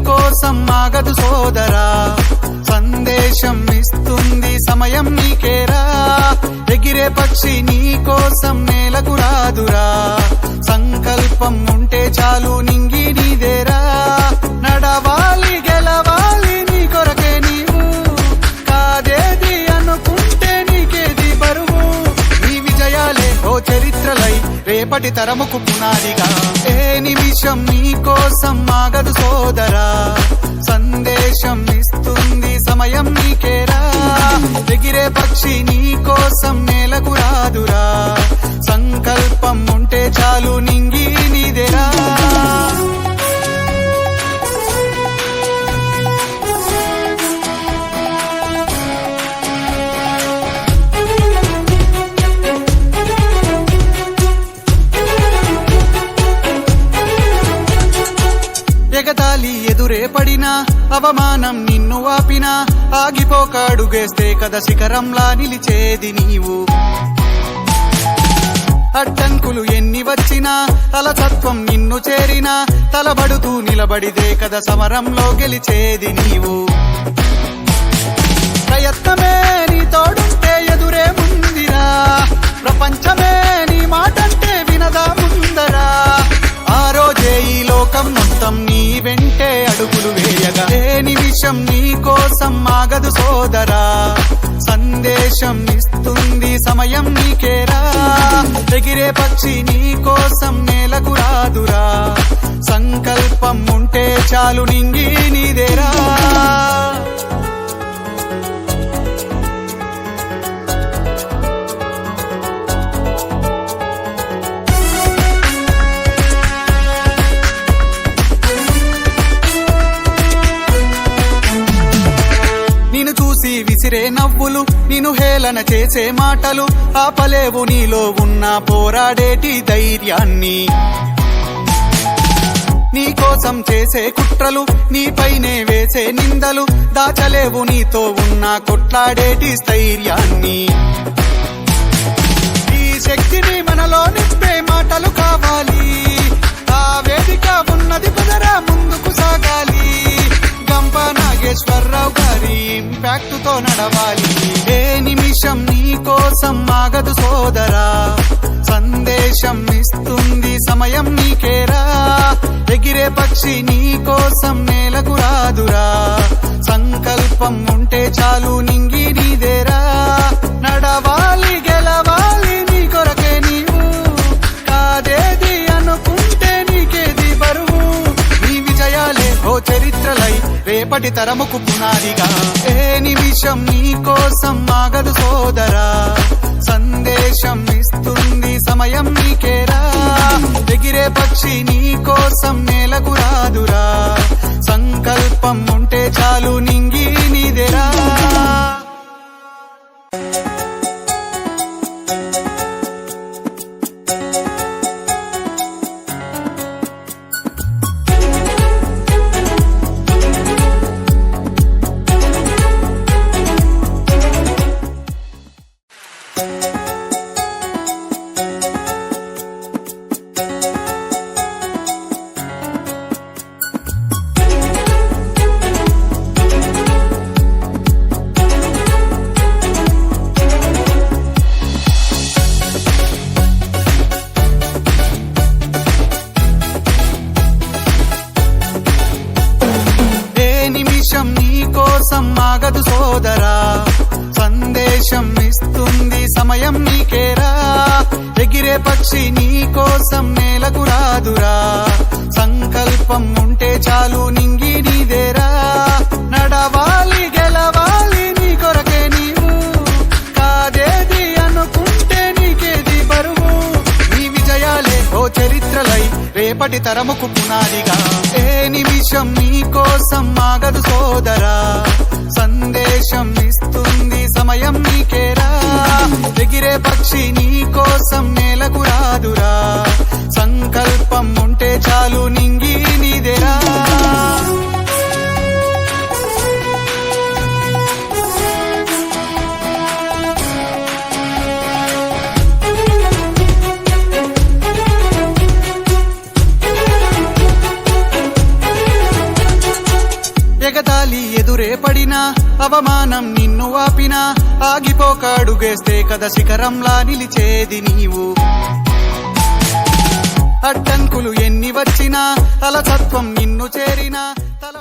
కోసం ఆగదు సోదరా, సందేశం ఇస్తుంది సమయం నీకేరా. ఎగిరే పక్షి నీ కోసం నేలకు రాదురా, సంకల్పం ఉంటే చాలు నింగి నీదేరా. నడవాలి గెలవాలి నీ కొరకే నీవు, కాదేది అనుకుంటే నీకేది బరువు. నీ విజయాలే ఓ చరిత్రలై రేపటి తరముకు పునాదిగా. ఏ నిమిషం నీ కోసం ఆగదు సోదరా, సందేశం ఇస్తుంది సమయం నీకేరా. ఎగిరే పక్షి నీ కోసం నేలకు రాదురా, సంకల్పం ఉంటే చాలు నింగి నీదేరా. ఎగతాళి ఎదురే పడినా, అవమానం నిన్ను ఆపినా, ఆగిపోక అడుగేస్తే కదా శిఖరంలా నిలిచేది నీవు. అడ్డంకులు ఎన్ని వచ్చినా, అలసత్వం నిన్ను చేరినా, తలబడుతూ నిలబడిదే కదా సమరంలో గెలిచేది నీవు. ప్రయత్నమే నీ తోడుంటే ఎదురే ముందిరా, ప్రపంచమే నీ మాటంటే వినదా ముందరా. ఆ రోజే ఈ లోకం మొత్తం నీ వెంటే అడుగులు వేయగా. ఏ నిమిషం నీ కోసం ఆగదు సోదరా, సందేశం ఇస్తుంది సమయం నీకేరా. ఎగిరే పక్షి నీ కోసం నేలకు రాదురా, సంకల్పం ఉంటే చాలు నింగి నీదేరా. నిన్ను చూసి విసిరే నవ్వులు, నిన్ను హేళన చేసే మాటలు, ఆపలేవు నీలో ఉన్న పోరాడేటి ధైర్యాన్ని. నీ కోసం చేసే కుట్రలు, నీపైనే వేసే నిందలు, దాచలేవు నీతో ఉన్న కొట్లాడేటి స్థైర్యాన్ని. ఈ శక్తిని మనలో నింపే మాటలు కావాలి, ఆ వేదిక ఉన్నది కుదరా ముందుకు సాగాలి. గంప నాగేశ్వరరావు గారి ఇంపాక్ట్ తో నడవాలి. ఏ నిమిషం నీ కోసం ఆగదు సోదరా, సందేశం ఇస్తుంది సమయం నీకేరా. ఎగిరే పక్షి నీ కోసం నేలకు రాదురా, సంకల్పం ఉంటే చాలు నింగి నీదేరా. నడవాలి గెలవాలి నీ కొరకే నీవు, కాదేది అనుకుంటే నీకేది బరువు. నీ విజయాలే ఓ చరిత్రలై రేపటి తరముకు పునాదిగా. ఏ నిమిషం నీ కోసం ఆగదు సోదరా, సందేశం ఇస్తుంది సమయం నీకేరా. ఎగిరే పక్షి నీ కోసం నేలకు రాదురా, సంకల్పం ఉంటే చాలు నింగి నీదేరా. ఆగదు సోదరా, సందేశం ఇస్తుంది సమయం నీకేరా. ఎగిరే పక్షి నీ కోసం నేలకు రాదురా, సంకల్పం ఉంటే చాలు నింగి నీదేరా. నడవాలి గెలవాలి నీ కొరకే నీవు, కాదేది అనుకుంటే నీకేది బరువు. నీ విజయాలే ఓ చరిత్రలై రేపటి తరముకు పునాదిగా. ఏ నిమిషం నీ కోసం ఆగదు సోదరా, సందేశం ఇస్తుంది సమయం పక్షి నీ కోసం నేలకు రాదురా, సంకల్పం ఉంటే చాలు నింగి నీదేరా. ఎగతాళి ఎదురే పడినా, అవమానం నిన్ను ఆపినా, ఆగిపోక అడుగేస్తే కదా శిఖరంలా నిలిచేది నీవు. అడ్డంకులు ఎన్ని వచ్చినా, అలసత్వం నిన్ను చేరినా, తల